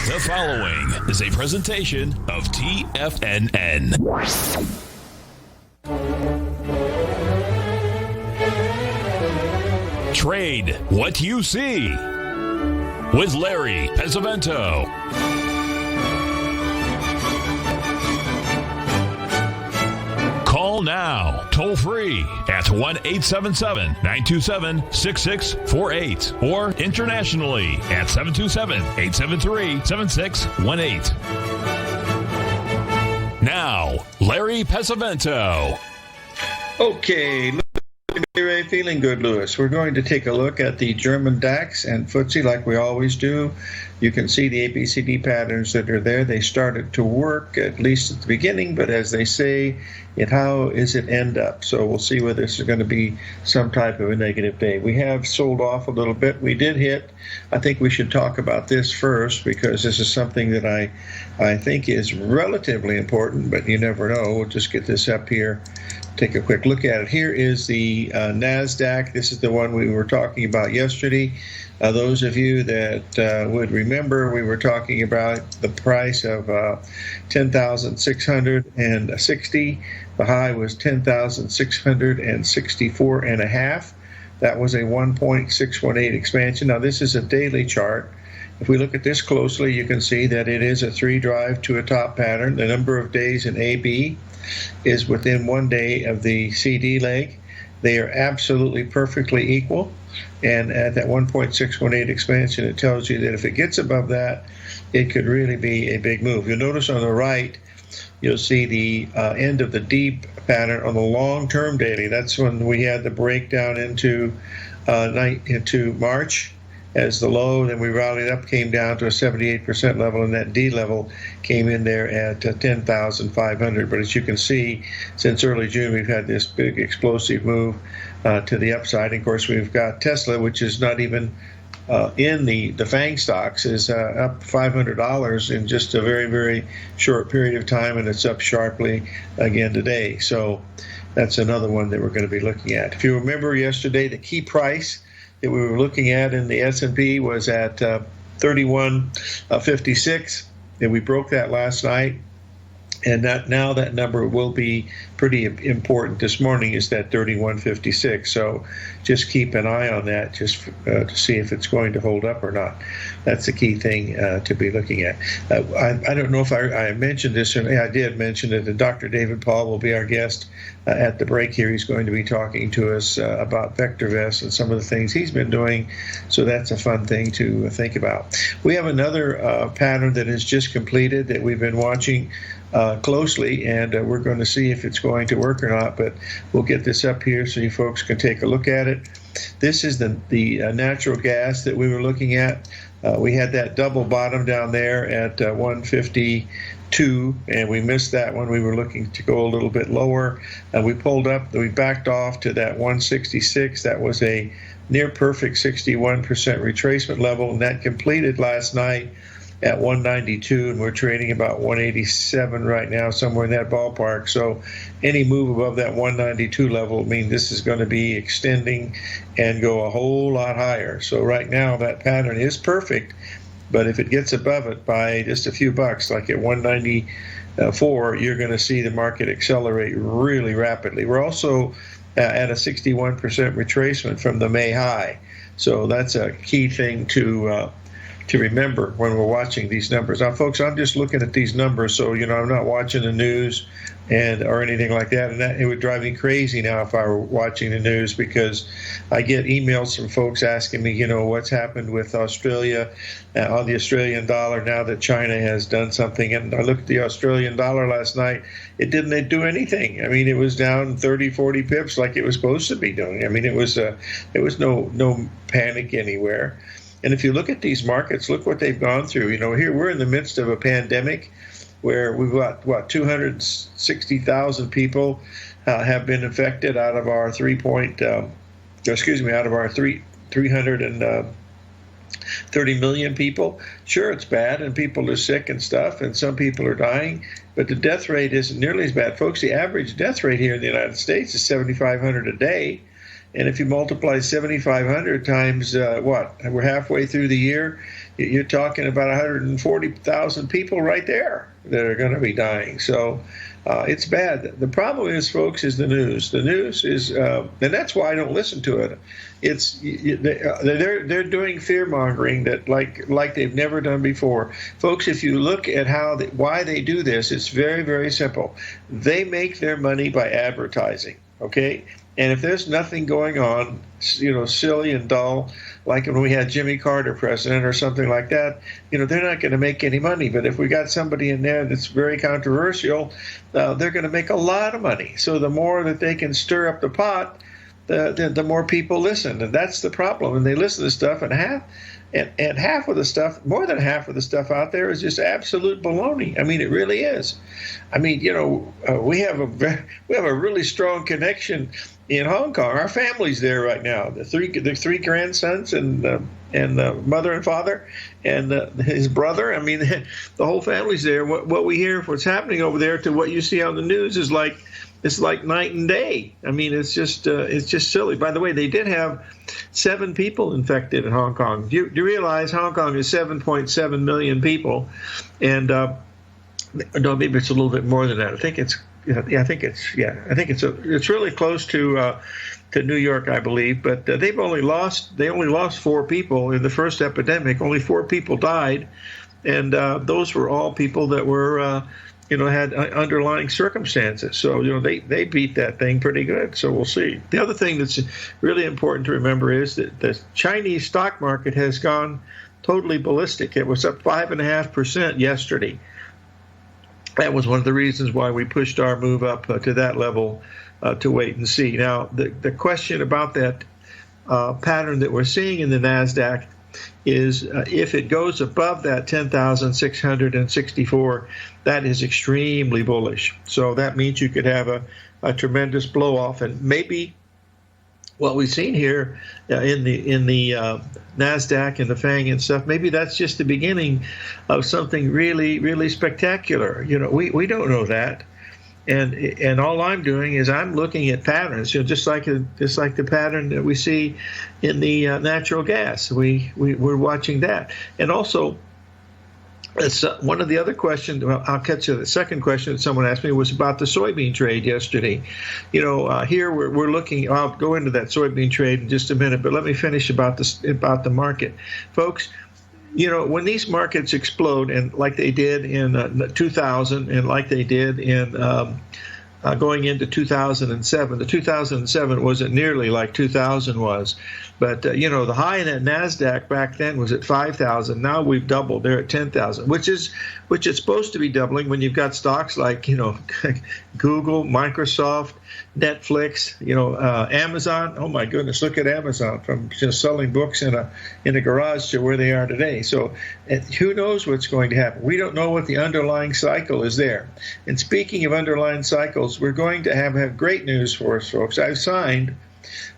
The following is a presentation of TFNN. Trade what you see with Larry Pesavento. Call now, toll free at 1-877-927-6648 or internationally at 727-873-7618. Now, Larry Pesavento. Okay, feeling good, Lewis. We're going to take a look at the German DAX and FTSE like we always do. You can see the ABCD patterns that are there. They started to work, at least at the beginning, but as they say, how is it end up? So we'll see whether this is going to be some type of a negative day. We have sold off a little bit. We did hit. I think we should talk about this first because this is something that I think is relatively important, but you never know. We'll just get this up here. Take a quick look at it. Here is the NASDAQ. This is the one we were talking about yesterday. Those of you that would remember, we were talking about the price of 10,660. The high was 10,664.5. That was a 1.618 expansion. Now, this is a daily chart. If we look at this closely, you can see that it is a three-drive to a top pattern. The number of days in AB is within 1 day of the CD leg. They are absolutely perfectly equal. And at that 1.618 expansion, it tells you that if it gets above that, it could really be a big move. You'll notice on the right, you'll see the end of the deep pattern on the long-term daily. That's when we had the breakdown into March as the low, then we rallied up, came down to a 78% level, and that D level came in there at 10,500. But as you can see, since early June, we've had this big explosive move to the upside. And of course, we've got Tesla, which is not even in the FANG stocks, is up $500 in just a very, very short period of time, and it's up sharply again today. So that's another one that we're going to be looking at. If you remember yesterday, the key price that we were looking at in the S&P was at 31.56, and we broke that last night. And now that number will be pretty important. This morning is that 31.56. So just keep an eye on that just to see if it's going to hold up or not. That's the key thing to be looking at. I don't know if I mentioned this, or I did mention it. Dr. David Paul will be our guest at the break here. He's going to be talking to us about VectorVest and some of the things he's been doing. So that's a fun thing to think about. We have another pattern that is just completed that we've been watching closely, and we're going to see if it's going to work or not, but we'll get this up here so you folks can take a look at it. This is the natural gas that we were looking at. We had that double bottom down there at 152, and we missed that one. We were looking to go a little bit lower. We pulled up, we backed off to that 166. That was a near perfect 61% retracement level, and that completed last night at 192, and we're trading about 187 right now, somewhere in that ballpark. So any move above that 192 level will mean this is going to be extending and go a whole lot higher. So right now that pattern is perfect, but if it gets above it by just a few bucks, like at 194, you're going to see the market accelerate really rapidly. We're also at a 61% retracement from the May high. So that's a key thing to remember when we're watching these numbers. Now, folks, I'm just looking at these numbers, so, I'm not watching the news or anything like that, and it would drive me crazy now if I were watching the news, because I get emails from folks asking me, what's happened with Australia on the Australian dollar now that China has done something. And I looked at the Australian dollar last night. It didn't do anything. I mean, it was down 30, 40 pips like it was supposed to be doing. I mean, there was no panic anywhere. And if you look at these markets, look what they've gone through. Here we're in the midst of a pandemic where we've got, 260,000 people have been infected out of our 330 million people. Sure, it's bad, and people are sick and stuff, and some people are dying, but the death rate isn't nearly as bad. Folks, the average death rate here in the United States is 7,500 a day. And if you multiply 7,500 times we're halfway through the year, you're talking about 140,000 people right there that are going to be dying. So it's bad. The problem is, folks, is the news. The news is, and that's why I don't listen to it. They're doing fear mongering that like they've never done before, folks. If you look at why they do this, it's very, very simple. They make their money by advertising. Okay, and if there's nothing going on, silly and dull, like when we had Jimmy Carter president or something like that, they're not going to make any money. But if we got somebody in there that's very controversial, they're going to make a lot of money. So the more that they can stir up the pot, the more people listen, and that's the problem. And they listen to stuff, and half of the stuff, more than half of the stuff out there is just absolute baloney. I mean, it really is. I mean, we have a really strong connection in Hong Kong. Our family's there right now. The three grandsons and the mother and father and his brother. I mean, the whole family's there. What we hear, what's happening over there, to what you see on the news is like. It's like night and day. I mean, it's just silly. By the way, they did have 7 people infected in Hong Kong. Do you realize Hong Kong is 7.7 million people, and no, maybe it's a little bit more than that. I think it's really close to New York, I believe. But they only lost 4 people in the first epidemic. Only 4 people died, and those were all people that were. Had underlying circumstances. So, they beat that thing pretty good. So we'll see. The other thing that's really important to remember is that the Chinese stock market has gone totally ballistic. It was up 5.5% yesterday. That was one of the reasons why we pushed our move up to that level to wait and see. Now, the question about that pattern that we're seeing in the NASDAQ is if it goes above that 10,664, that is extremely bullish. So that means you could have a tremendous blow off, and maybe what we've seen here in the NASDAQ and the FANG and stuff, maybe that's just the beginning of something really, really spectacular. We don't know that. And all I'm doing is I'm looking at patterns, just like the pattern that we see in the natural gas. We're watching that, and also one of the other questions. Well, I'll catch you. The second question that someone asked me was about the soybean trade yesterday. Here we're looking. I'll go into that soybean trade in just a minute, but let me finish about the market, folks. When these markets explode, and like they did in 2000, and like they did in going into 2007, the 2007 wasn't nearly like 2000 was. But, the high in that NASDAQ back then was at 5,000. Now we've doubled. They're at 10,000, which is supposed to be doubling when you've got stocks like, Google, Microsoft, Netflix, Amazon. Oh, my goodness, look at Amazon, from just selling books in a garage to where they are today. So who knows what's going to happen? We don't know what the underlying cycle is there. And speaking of underlying cycles, we're going to have great news for us, folks. I've signed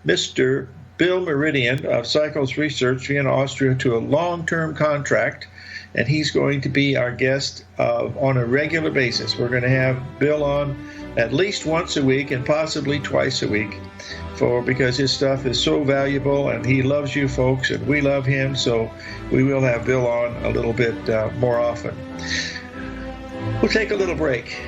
Mr. Bill Meridian of Cycles Research, Vienna, Austria, to a long-term contract, and he's going to be our guest on a regular basis. We're going to have Bill on at least once a week and possibly twice a week because his stuff is so valuable, and he loves you folks, and we love him, so we will have Bill on a little bit more often. We'll take a little break.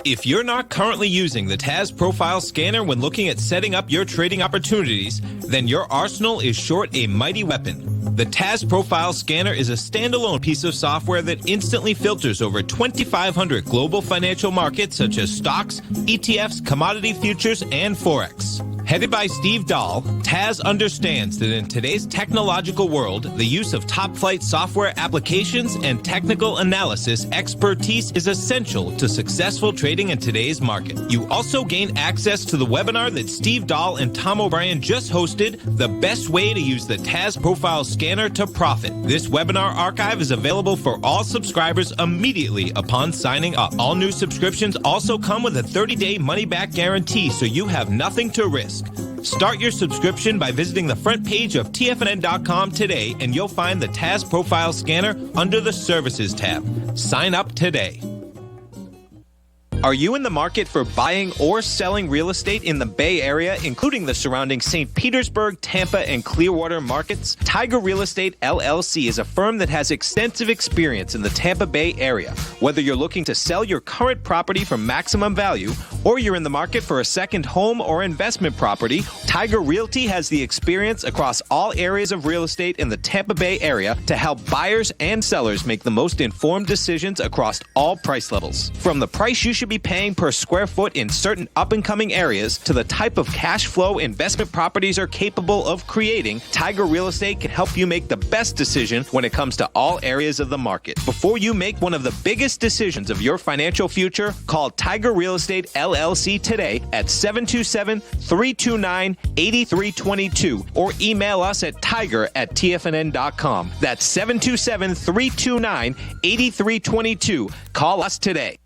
If you're not currently using the TAS Profile Scanner when looking at setting up your trading opportunities, then your arsenal is short a mighty weapon. The TAS Profile Scanner is a standalone piece of software that instantly filters over 2,500 global financial markets such as stocks, ETFs, commodity futures, and Forex. Headed by Steve Dahl, TAS understands that in today's technological world, the use of top-flight software applications and technical analysis expertise is essential to successful trading in today's market. You also gain access to the webinar that Steve Dahl and Tom O'Brien just hosted, The Best Way to Use the TAS Profile Scanner to Profit. This webinar archive is available for all subscribers immediately upon signing up. All new subscriptions also come with a 30-day money-back guarantee, so you have nothing to risk. Start your subscription by visiting the front page of TFNN.com today, and you'll find the TAS Profile Scanner under the Services tab. Sign up today. Are you in the market for buying or selling real estate in the Bay Area, including the surrounding St. Petersburg, Tampa, and Clearwater markets? Tiger Real Estate LLC is a firm that has extensive experience in the Tampa Bay area. Whether you're looking to sell your current property for maximum value, or you're in the market for a second home or investment property, Tiger Realty has the experience across all areas of real estate in the Tampa Bay area to help buyers and sellers make the most informed decisions across all price levels. From the price you should be paying per square foot in certain up-and-coming areas to the type of cash flow investment properties are capable of creating, Tiger Real Estate can help you make the best decision when it comes to all areas of the market. Before you make one of the biggest decisions of your financial future, call Tiger Real Estate LLC today at 727-329-8322 or email us at tiger@tfnn.com. That's 727-329-8322. Call us today.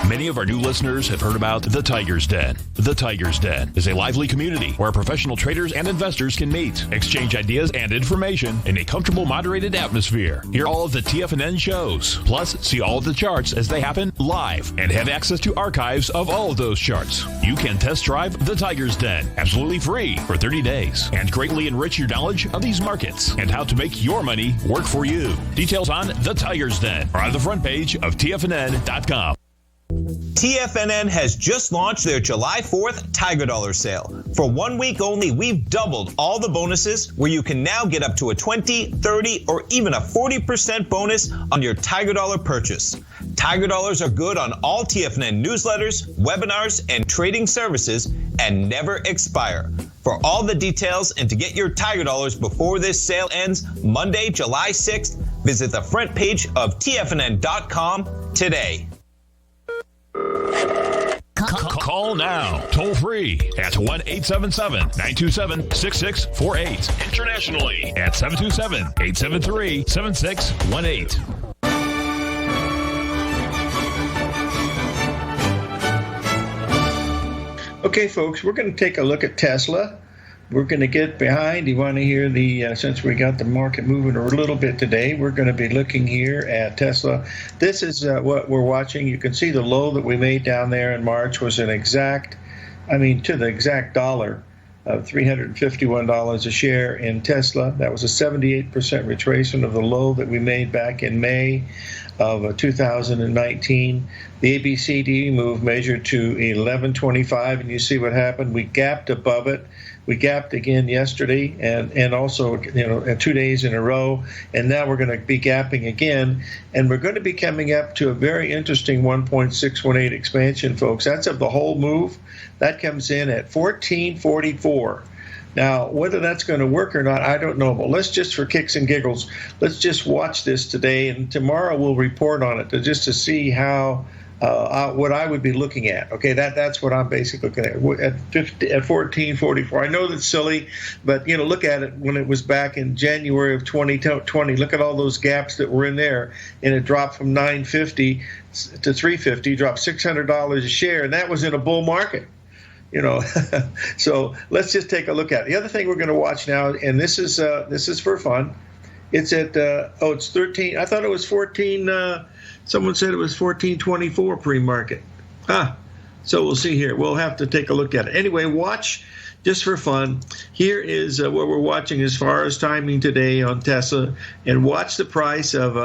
Many of our new listeners have heard about The Tiger's Den. The Tiger's Den is a lively community where professional traders and investors can meet, exchange ideas and information in a comfortable, moderated atmosphere. Hear all of the TFNN shows, plus see all of the charts as they happen live and have access to archives of all of those charts. You can test drive The Tiger's Den absolutely free for 30 days and greatly enrich your knowledge of these markets and how to make your money work for you. Details on The Tiger's Den are on the front page of TFNN.com. TFNN has just launched their July 4th Tiger Dollar sale. For 1 week only, we've doubled all the bonuses where you can now get up to a 20, 30, or even a 40% bonus on your Tiger Dollar purchase. Tiger Dollars are good on all TFNN newsletters, webinars, and trading services and never expire. For all the details and to get your Tiger Dollars before this sale ends Monday, July 6th, visit the front page of TFNN.com today. Call now, toll free at 1-877-927-6648. Internationally at 727-873-7618. Okay, folks, we're going to take a look at Tesla. We're going to get behind. You want to hear since we got the market moving a little bit today, we're going to be looking here at Tesla. This is what we're watching. You can see the low that we made down there in March was to the exact dollar of $351 a share in Tesla. That was a 78% retracement of the low that we made back in May of 2019. The ABCD move measured to 1125, and you see what happened. We gapped above it. We gapped again yesterday and also 2 days in a row, and now we're going to be gapping again, and we're going to be coming up to a very interesting 1.618 expansion, folks. That's of the whole move. That comes in at 1444. Now, whether that's going to work or not, I don't know. But let's just, for kicks and giggles, let's just watch this today, and tomorrow we'll report on it just to see how what I would be looking at. Okay, that's what I'm basically looking at 1444. I know that's silly, but look at it when it was back in January of 2020. Look at all those gaps that were in there, and it dropped from 950 to 350, dropped $600 a share, and that was in a bull market. So let's just take a look at it. The other thing we're going to watch now, and this is for fun. It's at it's 13. I thought it was 14. Someone said it was 1424 pre-market. So we'll see here. We'll have to take a look at it. Anyway, watch just for fun. Here is what we're watching as far as timing today on Tesla, and watch the price of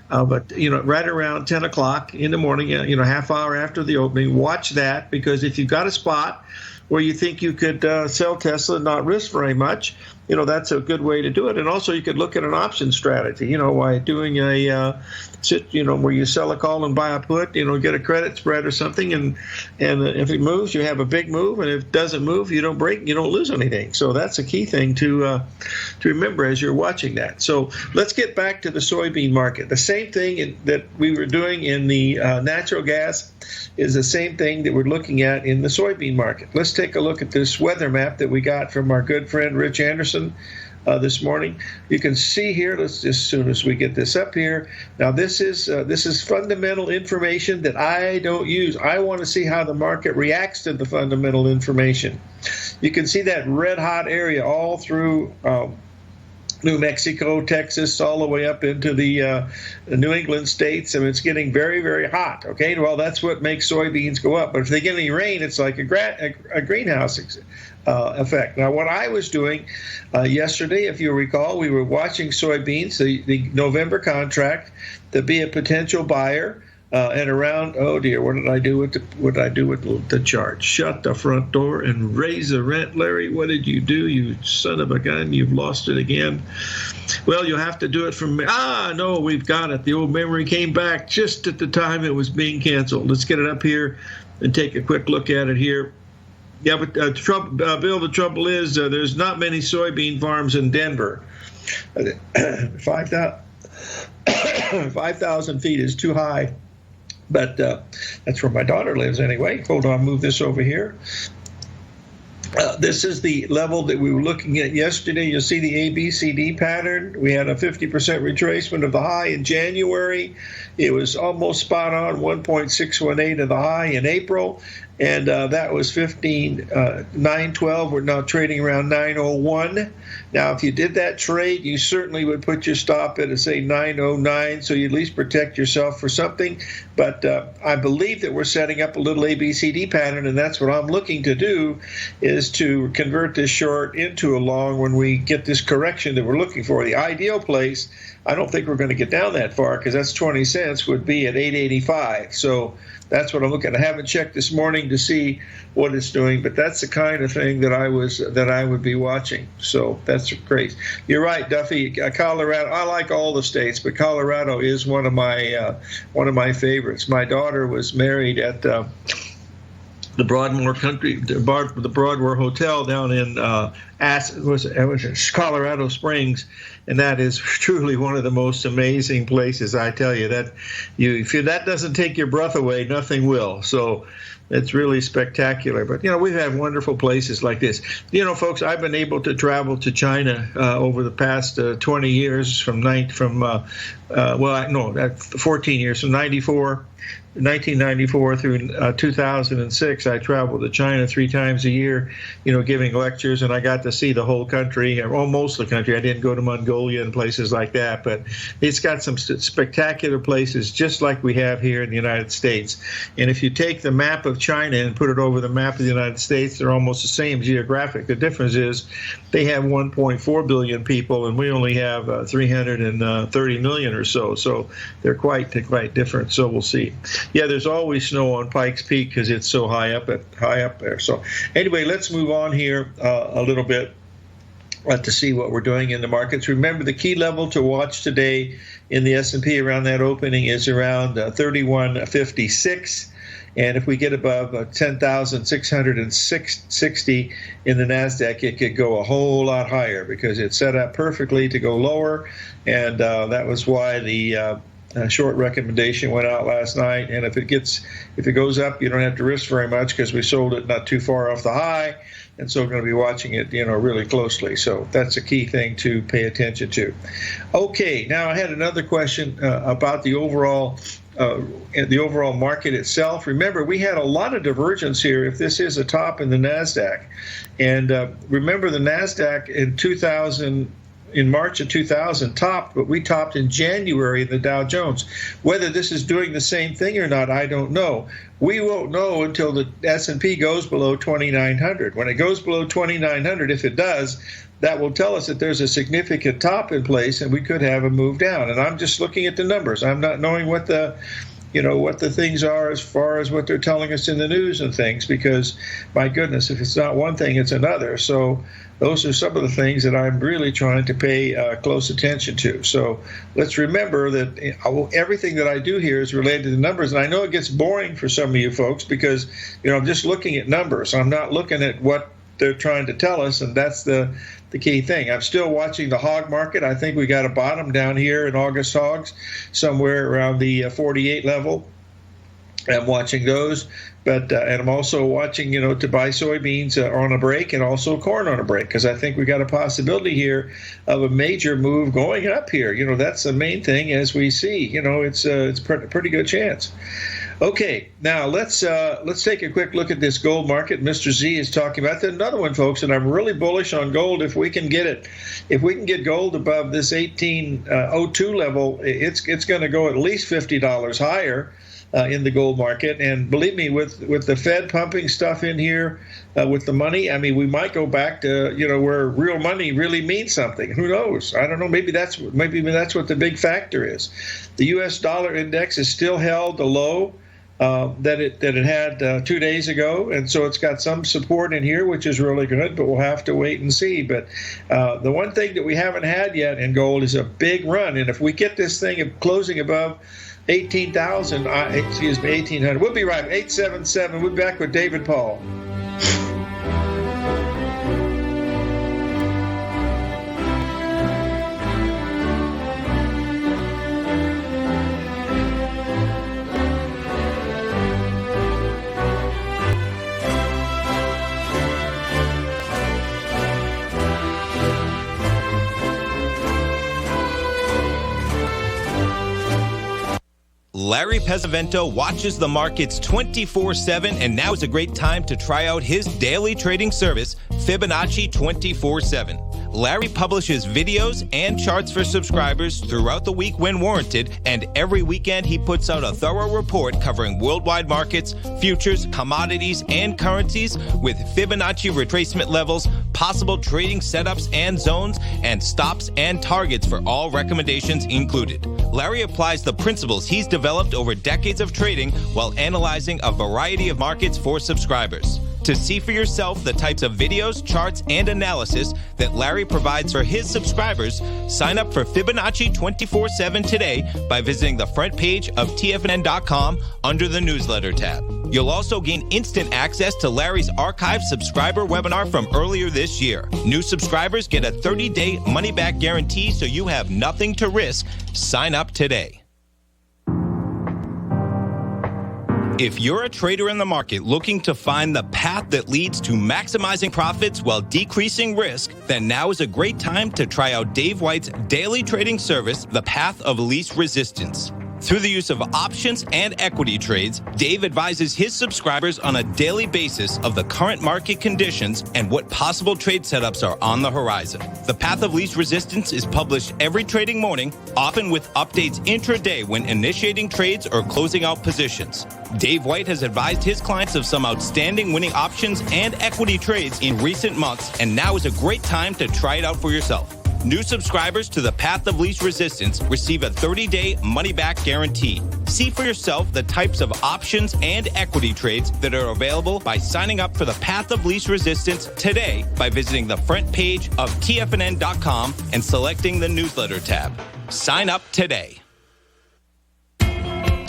right around 10 o'clock in the morning, half hour after the opening. Watch that, because if you've got a spot where you think you could sell Tesla and not risk very much, that's a good way to do it. And also you could look at an option strategy, by doing where you sell a call and buy a put, get a credit spread or something. And if it moves, you have a big move. And if it doesn't move, you don't break, you don't lose anything. So that's a key thing to remember as you're watching that. So let's get back to the soybean market. The same thing that we were doing in the natural gas is the same thing that we're looking at in the soybean market. Let's take a look at this weather map that we got from our good friend Rich Anderson this morning. You can see here, as soon as we get this up here. Now this is fundamental information that I don't use. I want to see how the market reacts to the fundamental information. You can see that red hot area all through New Mexico, Texas, all the way up into the New England states. I mean, it's getting very, very hot. Okay, well, that's what makes soybeans go up. But if they get any rain, it's like a greenhouse effect. Now, what I was doing yesterday, if you recall, we were watching soybeans, the November contract, to be a potential buyer. And around, oh dear, what did I do with the chart? Shut the front door and raise the rent, Larry. What did you do, you son of a gun? You've lost it again. Well, you'll have to do it from no, we've got it. The old memory came back just at the time it was being canceled. Let's get it up here and take a quick look at it here. Yeah, but Bill, the trouble is there's not many soybean farms in Denver. 5,000 feet is too high. But that's where my daughter lives anyway. Hold on, move this over here. This is the level that we were looking at yesterday. You'll see the ABCD pattern. We had a 50% retracement of the high in January. It was almost spot on, 1.618 of the high in April. And that was 912. We're now trading around 901. Now, if you did that trade, you certainly would put your stop at, say, 909, so you at least protect yourself for something. But I believe that we're setting up a little ABCD pattern, and that's what I'm looking to do, is to convert this short into a long when we get this correction that we're looking for. The ideal place, I don't think we're going to get down that far, because that's 20 cents, would be at 885. So that's what I'm looking at. I haven't checked this morning to see what it's doing, but that's the kind of thing that I would be watching. So that's great. You're right, Duffy. Colorado. I like all the states, but Colorado is one of my favorites. My daughter was married at the Broadmoor Hotel down in Colorado Springs, and that is truly one of the most amazing places. I tell you that if that doesn't take your breath away, nothing will. So it's really spectacular. But we've had wonderful places like this. Folks, I've been able to travel to China over the past 20 years, from 14 years, from 1994 through 2006. I traveled to China 3 times a year, giving lectures, and I got to see the whole country, or most of the country. I didn't go to Mongolia and places like that, but it's got some spectacular places just like we have here in the United States. And if you take the map of China and put it over the map of the United States, they're almost the same geographic. The difference is they have 1.4 billion people, and we only have 330 million or so. So they're quite different. So we'll see. Yeah, there's always snow on Pikes Peak because it's so high up there. So anyway, let's move on here a little bit to see what we're doing in the markets. Remember, the key level to watch today in the S&P around that opening is around 3156. And if we get above 10,660 in the NASDAQ, it could go a whole lot higher because it's set up perfectly to go lower. And that was why the short recommendation went out last night. And if it goes up, you don't have to risk very much because we sold it not too far off the high. And so we're going to be watching it, really closely. So that's a key thing to pay attention to. Okay, now I had another question about the overall market itself. Remember, we had a lot of divergence here if this is a top in the NASDAQ. And remember, the NASDAQ in March of 2000 topped, but we topped in January in the Dow Jones. Whether this is doing the same thing or not, I don't know. We won't know until the S&P goes below 2,900. When it goes below 2,900, if it does, that will tell us that there's a significant top in place and we could have a move down. And I'm just looking at the numbers. I'm not knowing what the things are as far as what they're telling us in the news and things, because my goodness, if it's not one thing, it's another. So those are some of the things that I'm really trying to pay close attention to. So let's remember that everything that I do here is related to the numbers. And I know it gets boring for some of you folks because, I'm just looking at numbers. I'm not looking at what they're trying to tell us, and that's the key thing. I'm still watching the hog market. I think we got a bottom down here in August hogs, somewhere around the 48 level. I'm watching those, but and I'm also watching, to buy soybeans on a break and also corn on a break, because I think we got a possibility here of a major move going up here. That's the main thing as we see. It's a pretty good chance. Okay, now let's take a quick look at this gold market. Mr. Z is talking about another one, folks, and I'm really bullish on gold. If we can get it, if we can get gold above this 1802 level, it's going to go at least $50 higher. In the gold market, and believe me, with the Fed pumping stuff in here, with the money, I mean, we might go back to where real money really means something. Who knows? I don't know. Maybe that's what the big factor is. The U.S. dollar index is still held the low that it had 2 days ago, and so it's got some support in here, which is really good. But we'll have to wait and see. But the one thing that we haven't had yet in gold is a big run, and if we get this thing closing above 1800. We'll be right. 877. We'll be back with David Paul. Larry Pesavento watches the markets 24/7, and now is a great time to try out his daily trading service, Fibonacci 24/7. Larry publishes videos and charts for subscribers throughout the week when warranted, and every weekend he puts out a thorough report covering worldwide markets, futures, commodities, and currencies with Fibonacci retracement levels, possible trading setups and zones, and stops and targets for all recommendations included. Larry applies the principles he's developed over decades of trading while analyzing a variety of markets for subscribers. To see for yourself the types of videos, charts, and analysis that Larry provides for his subscribers, sign up for Fibonacci 24/7 today by visiting the front page of TFNN.com under the newsletter tab. You'll also gain instant access to Larry's archived subscriber webinar from earlier this year. New subscribers get a 30-day money-back guarantee, so you have nothing to risk. Sign up today. If you're a trader in the market looking to find the path that leads to maximizing profits while decreasing risk, then now is a great time to try out Dave White's daily trading service, The Path of Least Resistance. Through the use of options and equity trades, Dave advises his subscribers on a daily basis of the current market conditions and what possible trade setups are on the horizon. The Path of Least Resistance is published every trading morning, often with updates intraday when initiating trades or closing out positions. Dave White has advised his clients of some outstanding winning options and equity trades in recent months, and now is a great time to try it out for yourself. New subscribers to the Path of Least Resistance receive a 30-day money-back guarantee. See for yourself the types of options and equity trades that are available by signing up for the Path of Least Resistance today by visiting the front page of TFNN.com and selecting the newsletter tab. Sign up today.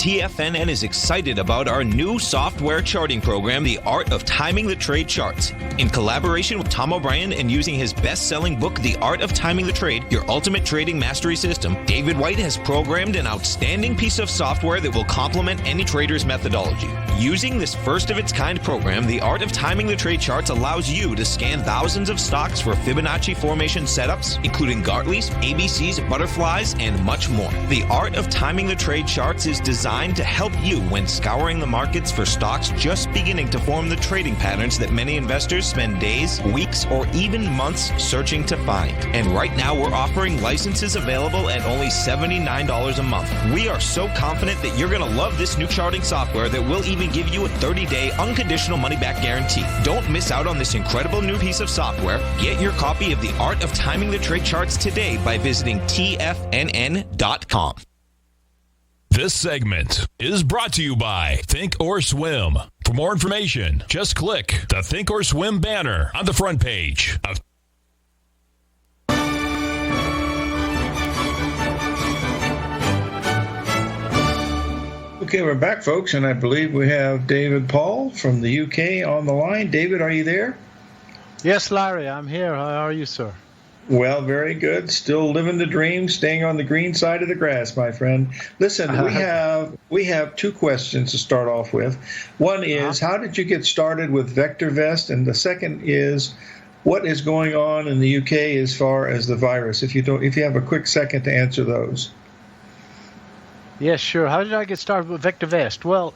TFNN is excited about our new software charting program, The Art of Timing the Trade Charts. In collaboration with Tom O'Brien and using his best-selling book, The Art of Timing the Trade, Your Ultimate Trading Mastery System, David White has programmed an outstanding piece of software that will complement any trader's methodology. Using this first-of-its-kind program, The Art of Timing the Trade Charts allows you to scan thousands of stocks for Fibonacci formation setups, including Gartley's, ABC's, butterflies, and much more. The Art of Timing the Trade Charts is designed to help you when scouring the markets for stocks just beginning to form the trading patterns that many investors spend days, weeks, or even months searching to find. And right now we're offering licenses available at only $79 a month. We are so confident that you're going to love this new charting software that will even give you a 30-day unconditional money-back guarantee. Don't miss out on this incredible new piece of software. Get your copy of The Art of Timing the Trade Charts today by visiting TFNN.com. This segment is brought to you by Think or Swim. For more information, just click the Think or Swim banner on the front page of Okay, we're back, folks, and I believe we have David Paul from the UK on the line. David, are you there? Yes, Larry, I'm here. How are you, sir? Well, very good. Still living the dream, staying on the green side of the grass, my friend. Listen, we have two questions to start off with. One is, how did you get started with VectorVest? And the second is, what is going on in the UK as far as the virus? If you have a quick second to answer those. Yes, sure. How did I get started with VectorVest? Well,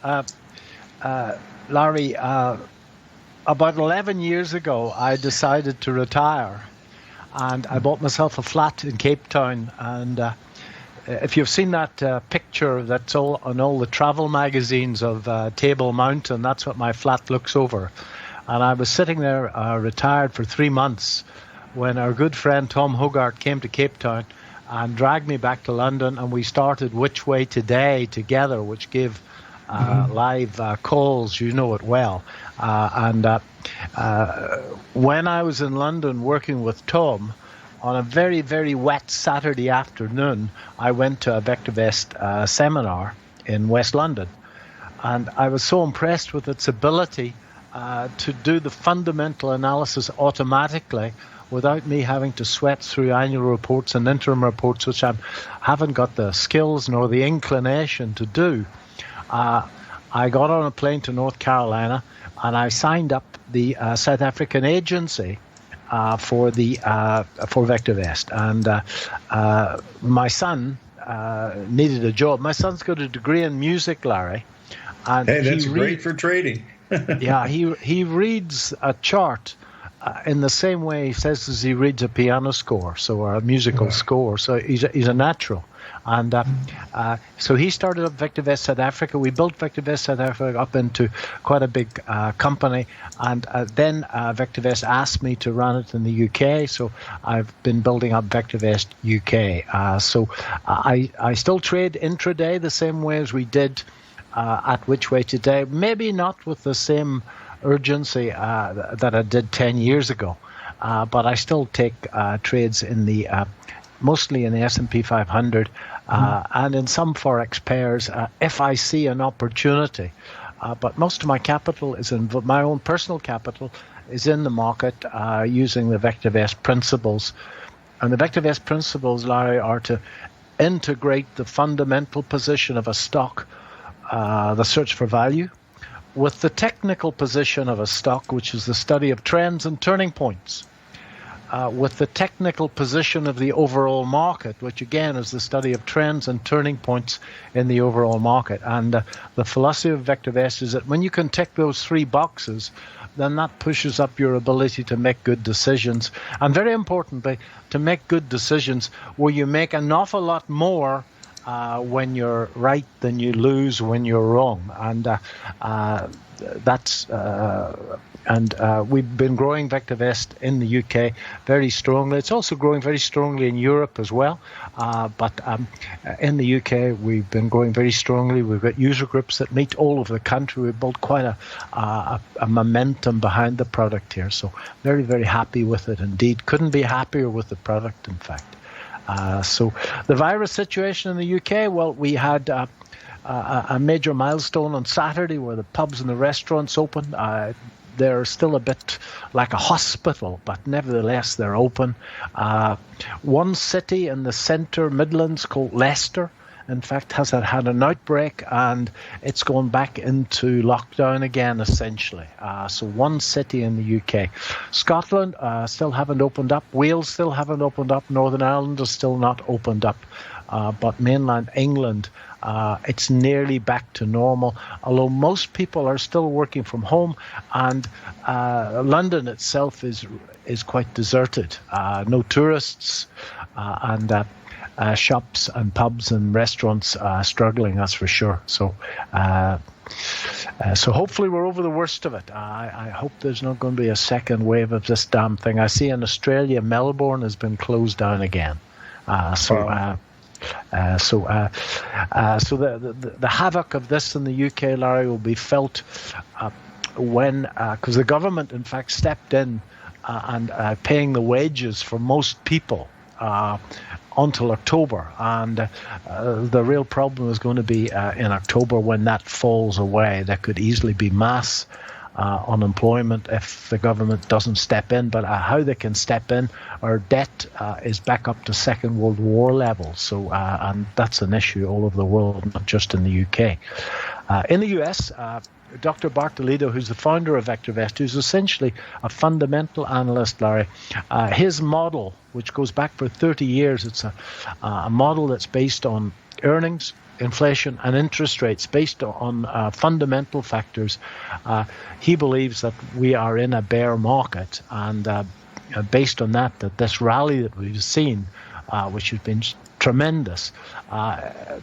Larry, about 11 years ago, I decided to retire. And I bought myself a flat in Cape Town. And if you've seen that picture that's on all the travel magazines of Table Mountain, that's what my flat looks over. And I was sitting there retired for 3 months when our good friend Tom Hogarth came to Cape Town and dragged me back to London. And we started Which Way Today together, which gave live calls, you know it well. When I was in London working with Tom, on a very, very wet Saturday afternoon, I went to a VectorVest seminar in West London. And I was so impressed with its ability to do the fundamental analysis automatically without me having to sweat through annual reports and interim reports, which I haven't got the skills nor the inclination to do. I got on a plane to North Carolina and I signed up the South African agency for VectorVest. And my son needed a job. My son's got a degree in music, Larry. And hey, that's great for trading. Yeah, he reads a chart in the same way he says as he reads a piano score, or a musical score. So he's a natural. And so he started up VectorVest South Africa. We built VectorVest South Africa up into quite a big company. And then VectorVest asked me to run it in the UK. So I've been building up VectorVest UK. So I still trade intraday the same way as we did at Which Way Today. Maybe not with the same urgency that I did 10 years ago. But I still take trades in the mostly in the S&P 500 and in some forex pairs if I see an opportunity. But most of my capital is in my own personal capital is in the market using the VectorVest principles. And the VectorVest principles, Larry, are to integrate the fundamental position of a stock, the search for value, with the technical position of a stock, which is the study of trends and turning points. With the technical position of the overall market, which again is the study of trends and turning points in the overall market. And the philosophy of VectorVest is that when you can tick those three boxes, then that pushes up your ability to make good decisions. And very importantly, to make good decisions where you make an awful lot more when you're right than you lose when you're wrong. And we've been growing VectorVest in the UK very strongly. It's also growing very strongly in Europe as well. But in the UK, we've been growing very strongly. We've got user groups that meet all over the country. We've built quite a momentum behind the product here. So very, very happy with it indeed. Couldn't be happier with the product, in fact. So the virus situation in the UK, well, we had a major milestone on Saturday where the pubs and the restaurants opened. They're still a bit like a hospital, but nevertheless they're open. One city in the centre Midlands called Leicester, in fact, has had an outbreak and it's gone back into lockdown again, essentially. So one city in the UK. Scotland still haven't opened up. Wales still haven't opened up. Northern Ireland is still not opened up. But mainland England, it's nearly back to normal, although most people are still working from home, and London itself is quite deserted. No tourists, and shops and pubs and restaurants struggling, that's for sure. So hopefully we're over the worst of it. I hope there's not going to be a second wave of this damn thing. I see in Australia, Melbourne has been closed down again. So the havoc of this in the UK, Larry, will be felt when, because the government, in fact, stepped in and paying the wages for most people until October, and the real problem is going to be in October when that falls away. There could easily be mass unemployment if the government doesn't step in. But how they can step in, our debt is back up to Second World War levels. So, and that's an issue all over the world, not just in the UK. In the US, Dr. Bartolito, who's the founder of VectorVest, who's essentially a fundamental analyst, Larry, his model, which goes back for 30 years, it's a model that's based on earnings, inflation, and interest rates, based on fundamental factors. He believes that we are in a bear market, and based on that this rally that we've seen, which has been tremendous,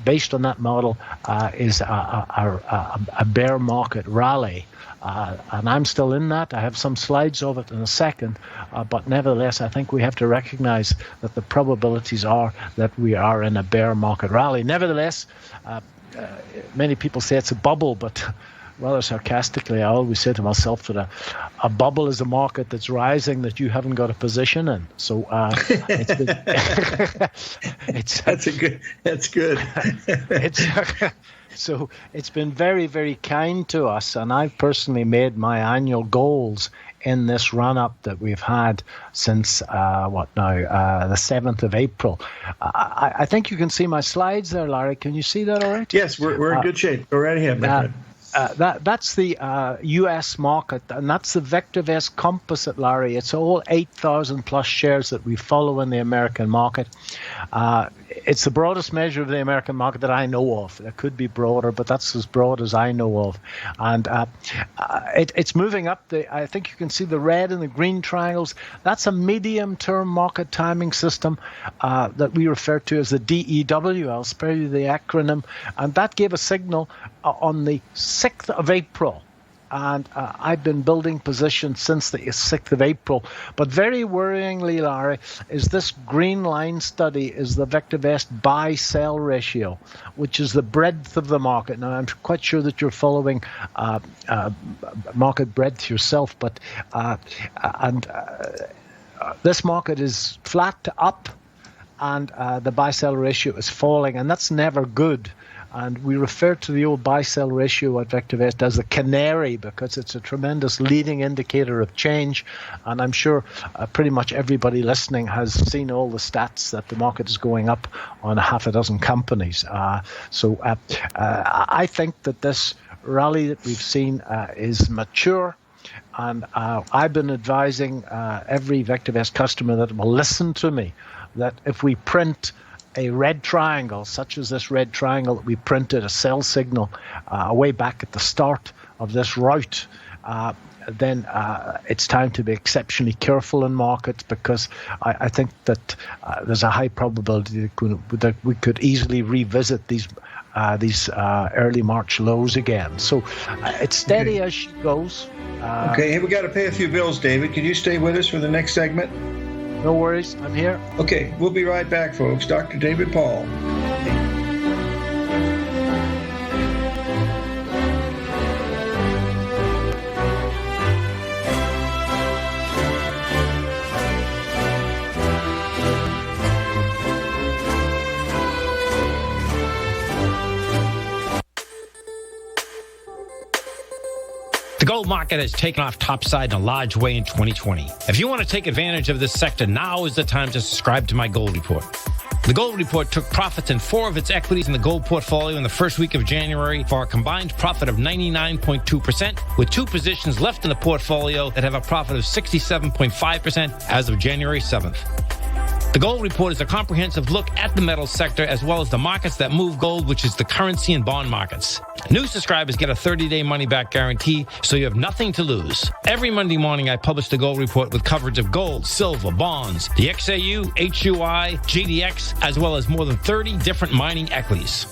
based on that model, is a bear market rally. And I'm still in that. I have some slides of it in a second, but nevertheless, I think we have to recognize that the probabilities are that we are in a bear market rally. Nevertheless, many people say it's a bubble, but rather sarcastically, I always say to myself that a bubble is a market that's rising that you haven't got a position in. So it's been that's good. So it's been very, very kind to us, and I've personally made my annual goals in this run-up that we've had since, the 7th of April. I think you can see my slides there, Larry. Can you see that all right? Yes, we're in good shape. Go right ahead, my friend. That's the U.S. market, and that's the VectorVest composite, Larry. It's all 8,000 plus shares that we follow in the American market. It's the broadest measure of the American market that I know of. It could be broader, but that's as broad as I know of. And it's moving up. I think you can see the red and the green triangles. That's a medium-term market timing system that we refer to as the DEW. I'll spare you the acronym. And that gave a signal on the 6th of April. And I've been building positions since the 6th of April. But very worryingly, Larry, is this green line study is the VectorVest buy-sell ratio, which is the breadth of the market. Now, I'm quite sure that you're following market breadth yourself, but this market is flat to up, and the buy-sell ratio is falling, and that's never good. And we refer to the old buy-sell ratio at VectorVest as the canary, because it's a tremendous leading indicator of change. And I'm sure pretty much everybody listening has seen all the stats that the market is going up on a half a dozen companies. So I think that this rally that we've seen is mature. And I've been advising every VectorVest customer that will listen to me that if we print a red triangle, such as this red triangle that we printed, a sell signal way back at the start of this route, then it's time to be exceptionally careful in markets, because I think that there's a high probability that we could easily revisit these early March lows again. So it's steady as she goes. Okay, hey, we got to pay a few bills, David. Can you stay with us for the next segment? No worries, I'm here. Okay, we'll be right back, folks. Dr. David Paul. The gold market has taken off topside in a large way in 2020. If you want to take advantage of this sector, now is the time to subscribe to my gold report. The gold report took profits in 4 of its equities in the gold portfolio in the first week of January for a combined profit of 99.2%, with 2 positions left in the portfolio that have a profit of 67.5% as of January 7th. The gold report is a comprehensive look at the metals sector as well as the markets that move gold, which is the currency and bond markets. New subscribers get a 30-day money-back guarantee, so you have nothing to lose. Every Monday morning, I publish the gold report with coverage of gold, silver, bonds, the XAU, HUI, GDX, as well as more than 30 different mining equities.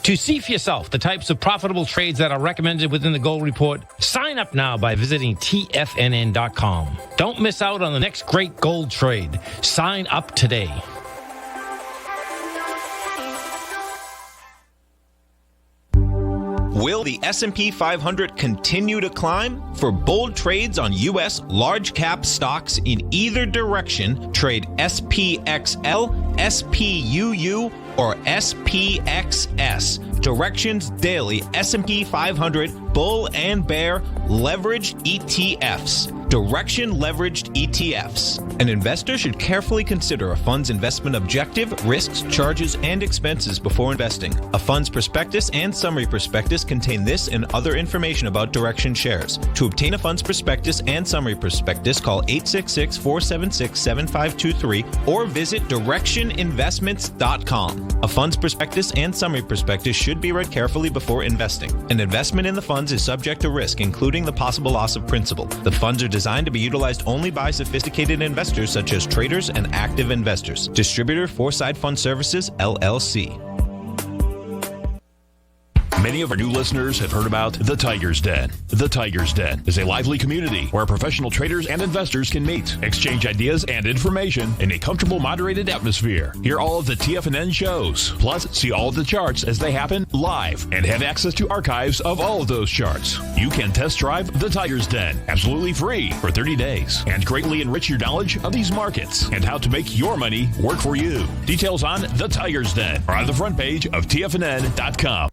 To see for yourself the types of profitable trades that are recommended within the gold report, sign up now by visiting TFNN.com. Don't miss out on the next great gold trade. Sign up today. Will the S&P 500 continue to climb? For bold trades on U.S. large-cap stocks in either direction, trade SPXL, SPUU, or SPXS. Directions Daily S&P 500 bull and bear leveraged ETFs. Direction leveraged ETFs. An investor should carefully consider a fund's investment objective, risks, charges, and expenses before investing. A fund's prospectus and summary prospectus contain this and other information about Direction shares. To obtain a fund's prospectus and summary prospectus, call 866-476-7523 or visit directioninvestments.com. A fund's prospectus and summary prospectus should be read carefully before investing. An investment in the funds is subject to risk, including the possible loss of principal. The funds are designed to be utilized only by sophisticated investors such as traders and active investors. Distributor Foreside Fund Services, LLC. Many of our new listeners have heard about The Tiger's Den. The Tiger's Den is a lively community where professional traders and investors can meet, exchange ideas and information in a comfortable, moderated atmosphere. Hear all of the TFNN shows, plus see all of the charts as they happen live and have access to archives of all of those charts. You can test drive The Tiger's Den absolutely free for 30 days and greatly enrich your knowledge of these markets and how to make your money work for you. Details on The Tiger's Den are on the front page of TFNN.com.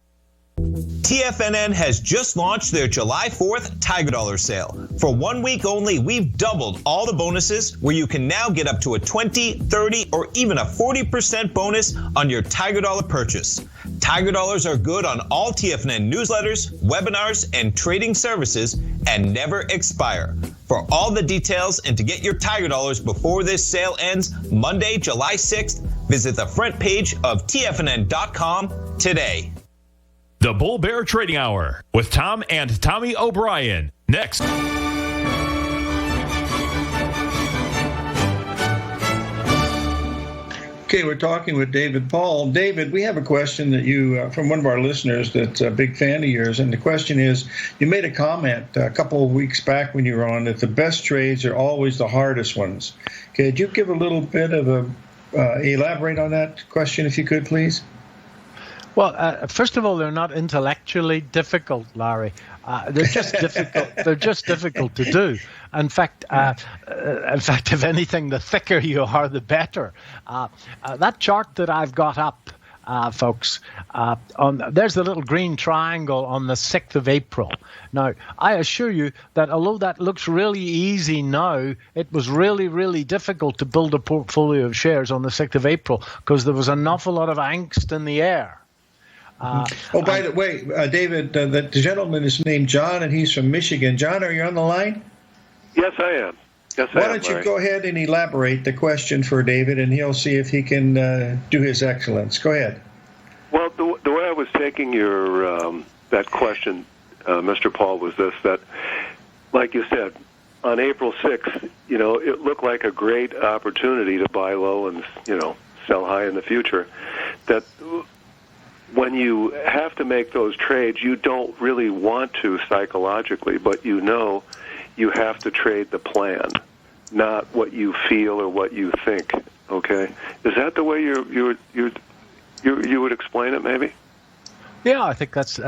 TFNN has just launched their July 4th Tiger Dollar sale. For 1 week only, we've doubled all the bonuses where you can now get up to a 20, 30, or even a 40% bonus on your Tiger Dollar purchase. Tiger Dollars are good on all TFNN newsletters, webinars, and trading services and never expire. For all the details and to get your Tiger Dollars before this sale ends Monday, July 6th, visit the front page of TFNN.com today. The Bull Bear Trading Hour with Tom and Tommy O'Brien. Next. Okay, we're talking with David Paul. David, we have a question that you from one of our listeners that's a big fan of yours, and the question is, you made a comment a couple of weeks back when you were on that the best trades are always the hardest ones. Could you give a little bit of elaborate on that question, if you could, please? Well, first of all, they're not intellectually difficult, Larry. They're just difficult. They're just difficult to do. In fact, if anything, the thicker you are, the better. That chart that I've got up, folks, there's the little green triangle on the 6th of April. Now, I assure you that although that looks really easy now, it was really, really difficult to build a portfolio of shares on the 6th of April because there was an awful lot of angst in the air. By the way, David, the gentleman is named John, and he's from Michigan. John, are you on the line? Yes, I am. Why don't you go ahead and elaborate the question for David, and he'll see if he can do his excellence. Go ahead. Well, the way I was taking your that question, Mr. Paul, was this, that, like you said, on April 6th, it looked like a great opportunity to buy low and, sell high in the future. That when you have to make those trades, you don't really want to psychologically, but you have to trade the plan, not what you feel or what you think. Okay, is that the way you would explain it? Maybe. Yeah, I think that's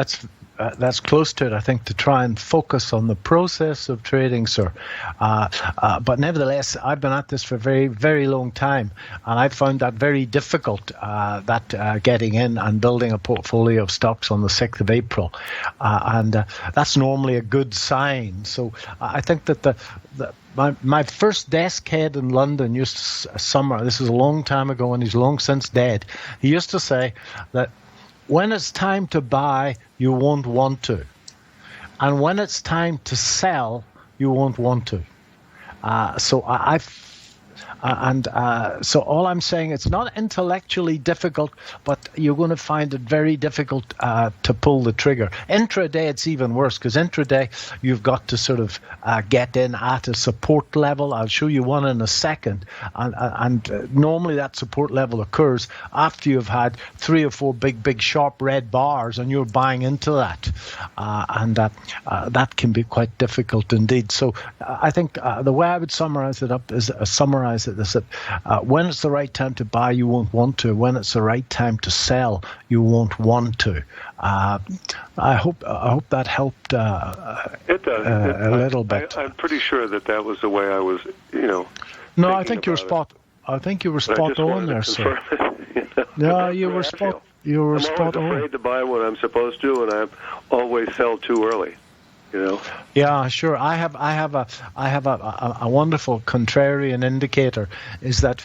close to it. I think to try and focus on the process of trading, sir. But nevertheless, I've been at this for a very, very long time, and I found that very difficult, getting in and building a portfolio of stocks on the 6th of April. And that's normally a good sign. So I think that my first desk head in London used to summer, this is a long time ago and he's long since dead, he used to say that when it's time to buy, you won't want to. And when it's time to sell, you won't want to. So all I'm saying, it's not intellectually difficult, but you're going to find it very difficult to pull the trigger. Intraday, it's even worse, because intraday, you've got to sort of get in at a support level. I'll show you one in a second. And normally that support level occurs after you've had 3 or 4 big, sharp red bars, and you're buying into that. That can be quite difficult indeed. So I think the way I would summarize it is that when it's the right time to buy, you won't want to. When it's the right time to sell, you won't want to. I hope that helped it does. a little bit. I'm pretty sure that was the way I was, No, I think you were spot. I think you were spot on there, sir. No, you were spot. You were spot on. I'm always afraid to buy what I'm supposed to, and I always sell too early. Yeah, sure. I have a wonderful contrarian indicator is that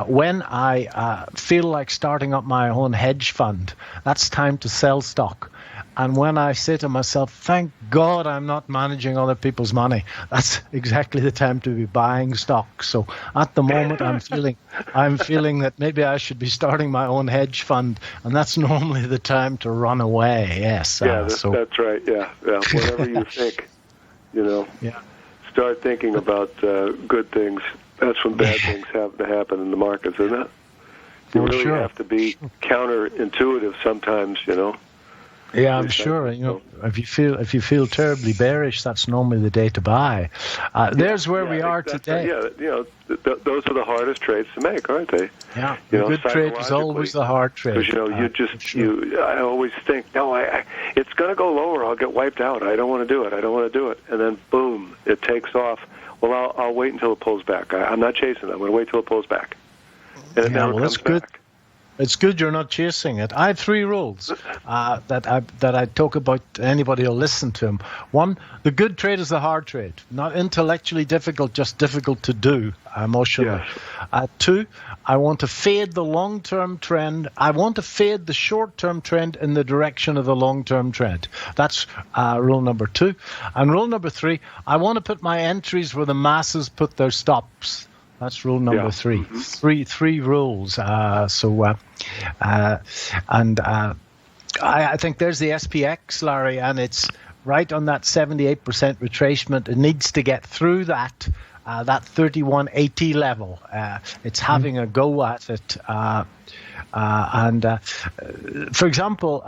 when I feel like starting up my own hedge fund, that's time to sell stock. And when I say to myself, thank God I'm not managing other people's money, that's exactly the time to be buying stock. So at the moment, I'm feeling that maybe I should be starting my own hedge fund, and that's normally the time to run away. Yes. Yeah, that's right. Yeah. Whatever you think, Yeah. Start thinking about good things. That's when bad things have to happen in the markets, isn't it? You really have to be counterintuitive sometimes, Yeah, I'm sure. If you feel terribly bearish, that's normally the day to buy. There's where we are today. Yeah, those are the hardest trades to make, aren't they? Yeah, the good trade is always the hard trade. Because I always think, no, it's going to go lower. I'll get wiped out. I don't want to do it. And then boom, it takes off. Well, I'll wait until it pulls back. I'm not chasing it. I'm going to wait till it pulls back. And it never comes back. It's good you're not chasing it. I have 3 rules that I talk about to anybody who'll listen to them. 1, the good trade is the hard trade. Not intellectually difficult, just difficult to do emotionally. Yes. 2, I want to fade the long-term trend. I want to fade the short-term trend in the direction of the long-term trend. That's rule number 2. And rule number 3, I want to put my entries where the masses put their stops. That's rule number 3. Mm-hmm. Three rules. I think there's the SPX, Larry, and it's right on that 78% retracement. It needs to get through that 3180 level. It's having a go at it. For example,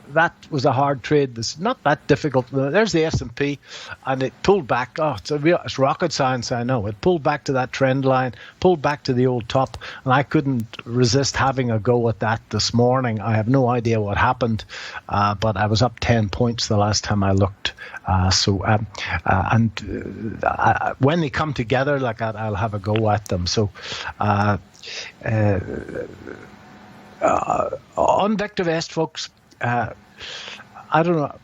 that was a hard trade. It's not that difficult. There's the S&P, and it pulled back. It's rocket science, I know. It pulled back to that trend line, pulled back to the old top, and I couldn't resist having a go at that this morning. I have no idea what happened, but I was up 10 points the last time I looked. When they come together like that, I'll have a go at them. So. On Vector Vest, folks, I don't know,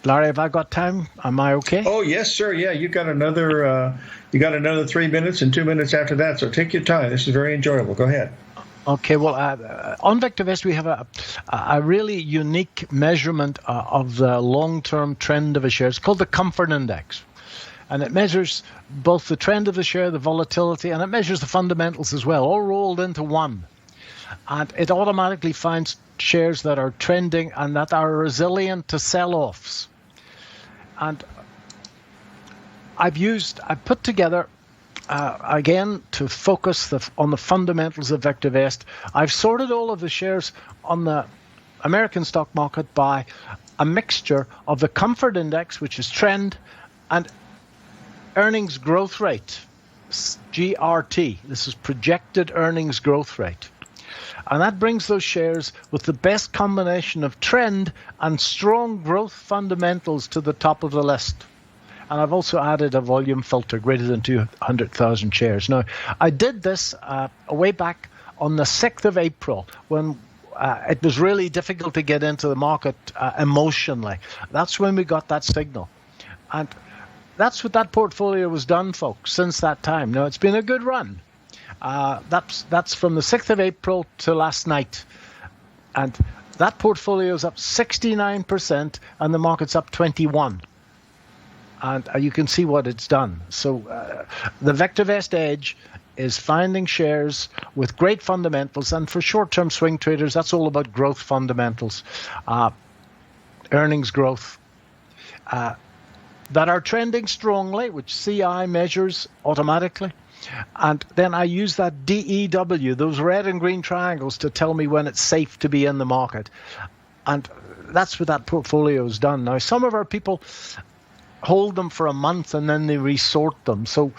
Larry. Have I got time? Am I okay? Oh yes, sir. Yeah, you got another 3 minutes and 2 minutes after that. So take your time. This is very enjoyable. Go ahead. Okay. Well, on Vector Vest, we have a really unique measurement of the long-term trend of a share. It's called the Comfort Index, and it measures both the trend of the share, the volatility, and it measures the fundamentals as well, all rolled into one. And it automatically finds shares that are trending and that are resilient to sell-offs. And I put together, again, to focus on the fundamentals of Vector Vest, I've sorted all of the shares on the American stock market by a mixture of the Comfort Index, which is trend, and earnings growth rate, GRT. This is projected earnings growth rate. And that brings those shares with the best combination of trend and strong growth fundamentals to the top of the list. And I've also added a volume filter greater than 200,000 shares. Now, I did this way back on the 6th of April when it was really difficult to get into the market emotionally. That's when we got that signal. And that's what that portfolio was done, folks, since that time. Now, it's been a good run. That's from the 6th of April to last night. And that portfolio is up 69% and the market's up 21%. And you can see what it's done. So the Vector Vest edge is finding shares with great fundamentals. And for short-term swing traders, that's all about growth fundamentals, earnings growth, that are trending strongly, which CI measures automatically. And then I use that DEW, those red and green triangles, to tell me when it's safe to be in the market. And that's what that portfolio has done. Now, some of our people hold them for a month and then they resort them. So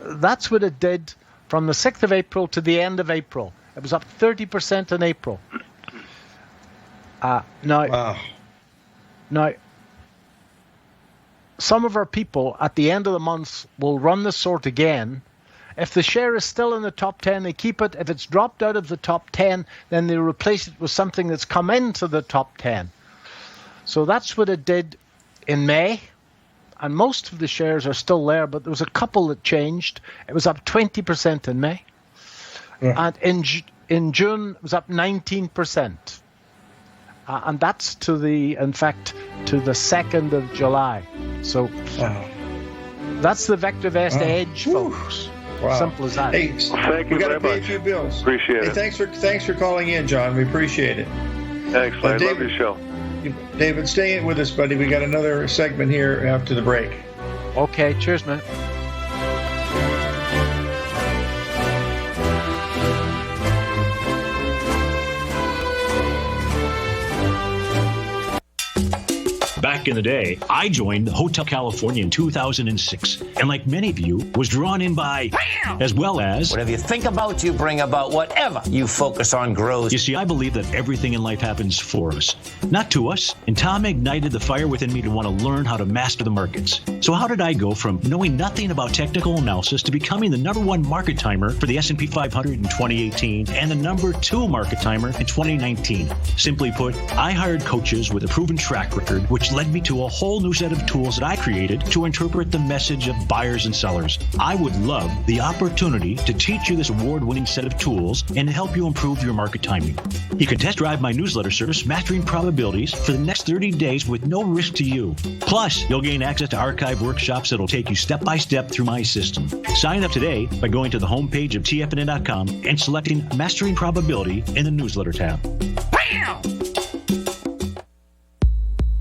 that's what it did from the 6th of April to the end of April. It was up 30% in April. Now, some of our people at the end of the month will run the sort again. If the share is still in the top 10, they keep it. If it's dropped out of the top 10, then they replace it with something that's come into the top 10. So that's what it did in May, and most of the shares are still there, but there was a couple that changed. It was up 20% in May, and in June it was up 19%, and that's to the 2nd of July. So that's the Vector Vest edge, folks. Wow. Simple as that. Hey, thank you we got to very pay a much. few bills. Appreciate it. Thanks for calling in, John. We appreciate it. Thanks, Larry. Love your show. David, stay with us, buddy. We got another segment here after the break. Okay, cheers, man. Back in the day, I joined Hotel California in 2006, and like many of you, was drawn in by, as well as... Whatever you think about, you bring about. Whatever you focus on grows. You see, I believe that everything in life happens for us, not to us. And Tom ignited the fire within me to want to learn how to master the markets. So how did I go from knowing nothing about technical analysis to becoming the #1 market timer for the S&P 500 in 2018 and the #2 market timer in 2019? Simply put, I hired coaches with a proven track record, which led me to a whole new set of tools that I created to interpret the message of buyers and sellers. I would love the opportunity to teach you this award-winning set of tools and help you improve your market timing. You can test drive my newsletter service, Mastering Probabilities, for the next 30 days with no risk to you. Plus, you'll gain access to archive workshops that'll take you step by step through my system. Sign up today by going to the homepage of TFNN.com and selecting Mastering Probability in the newsletter tab. Bam!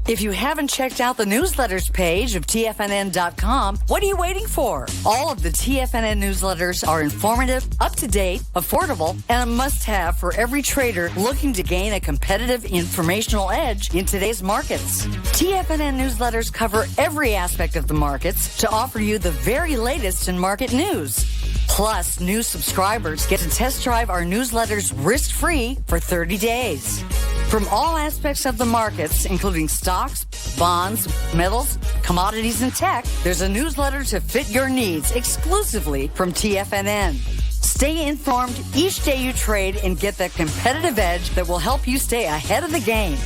If you haven't checked out the newsletters page of TFNN.com, what are you waiting for? All of the TFNN newsletters are informative, up-to-date, affordable, and a must-have for every trader looking to gain a competitive informational edge in today's markets. TFNN newsletters cover every aspect of the markets to offer you the very latest in market news. Plus, new subscribers get to test drive our newsletters risk-free for 30 days. From all aspects of the markets, including stocks, bonds, metals, commodities, and tech, there's a newsletter to fit your needs exclusively from TFNN. Stay informed each day you trade and get that competitive edge that will help you stay ahead of the game.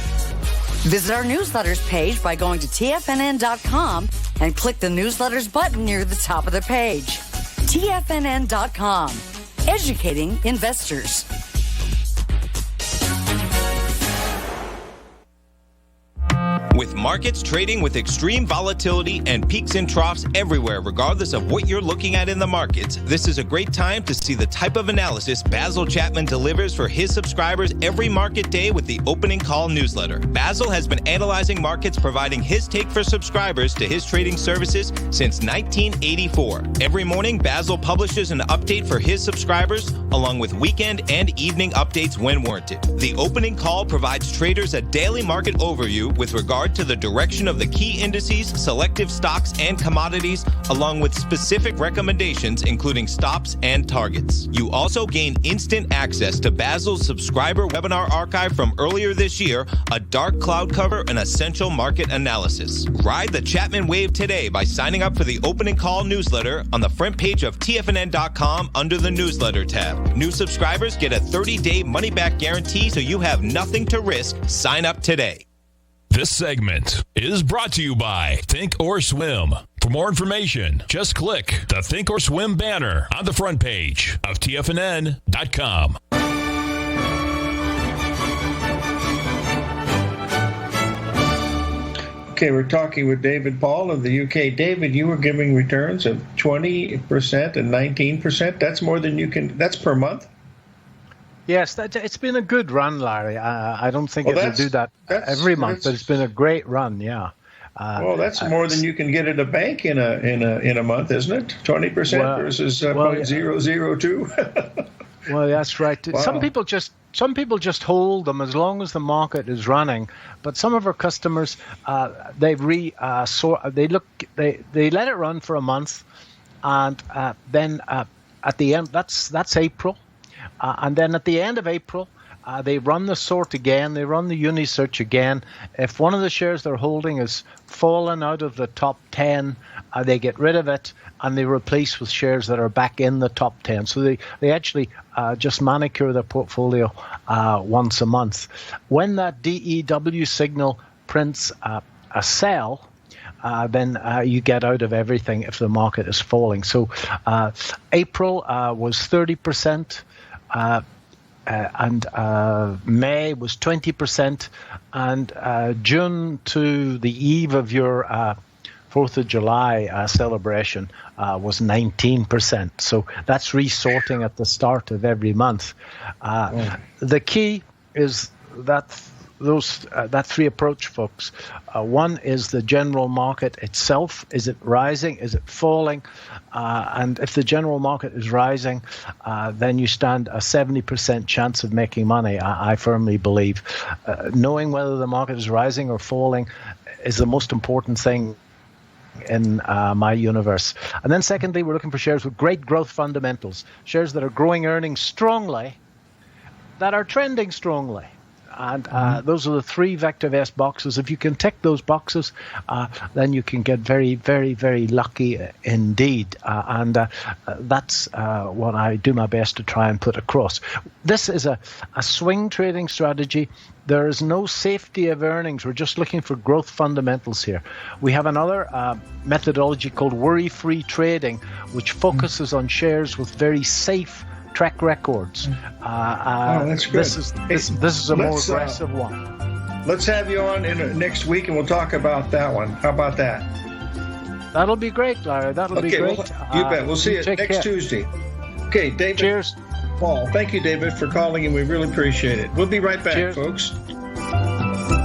Visit our newsletters page by going to TFNN.com and click the newsletters button near the top of the page. TFNN.com, educating investors. With markets trading with extreme volatility and peaks and troughs everywhere, regardless of what you're looking at in the markets, this is a great time to see the type of analysis Basil Chapman delivers for his subscribers every market day with the Opening Call newsletter. Basil has been analyzing markets, providing his take for subscribers to his trading services since 1984. Every morning, Basil publishes an update for his subscribers, along with weekend and evening updates when warranted. The Opening Call provides traders a daily market overview with regard to the direction of the key indices, selective stocks, and commodities, along with specific recommendations, including stops and targets. You also gain instant access to Basil's subscriber webinar archive from earlier this year, a dark cloud cover, and essential market analysis. Ride the Chapman wave today by signing up for the Opening Call newsletter on the front page of TFNN.com under the newsletter tab. New subscribers get a 30-day money-back guarantee, so you have nothing to risk. Sign up today. This segment is brought to you by Think or Swim. For more information, just click the Think or Swim banner on the front page of TFNN.com. Okay, we're talking with David Paul of the UK. David, you were giving returns of 20% and 19%. That's more than you can, that's per month? Yes, it's been a good run, Larry. I don't think it'll do that every month, but it's been a great run. Yeah. Well, that's more than you can get at a bank in a month, isn't it? 20% versus 0.002. Well, that's right. Wow. Some people just hold them as long as the market is running. But some of our customers, they let it run for a month, and then at the end, that's April. And then at the end of April, they run the sort again. They run the uni-search again. If one of the shares they're holding has fallen out of the top 10, they get rid of it and they replace with shares that are back in the top 10. So they actually just manicure their portfolio once a month. When that DEW signal prints a sell, then you get out of everything if the market is falling. So April was 30%, and May was 20%, and June, to the eve of your 4th of July celebration, was 19%. So that's resorting at the start of every month. The key is that that three approach, folks. One is the general market itself. Is it rising? Is it falling? And if the general market is rising, then you stand a 70% chance of making money, I firmly believe. Knowing whether the market is rising or falling is the most important thing in my universe. And then secondly, we're looking for shares with great growth fundamentals, shares that are growing earnings strongly, that are trending strongly. And those are the three Vector S boxes. If you can tick those boxes, then you can get very, very, very lucky indeed. And that's what I do my best to try and put across. This is a swing trading strategy. There is no safety of earnings. We're just looking for growth fundamentals here. We have another methodology called worry-free trading, which focuses on shares with very safe track records. That's good. This is a more aggressive one. Let's have you on next week, and we'll talk about that one. How about that? That'll be great, Larry. That'll be great. Well, you bet. We'll see you next Tuesday. Okay, David. Cheers. Paul, thank you, David, for calling, and we really appreciate it. We'll be right back, folks.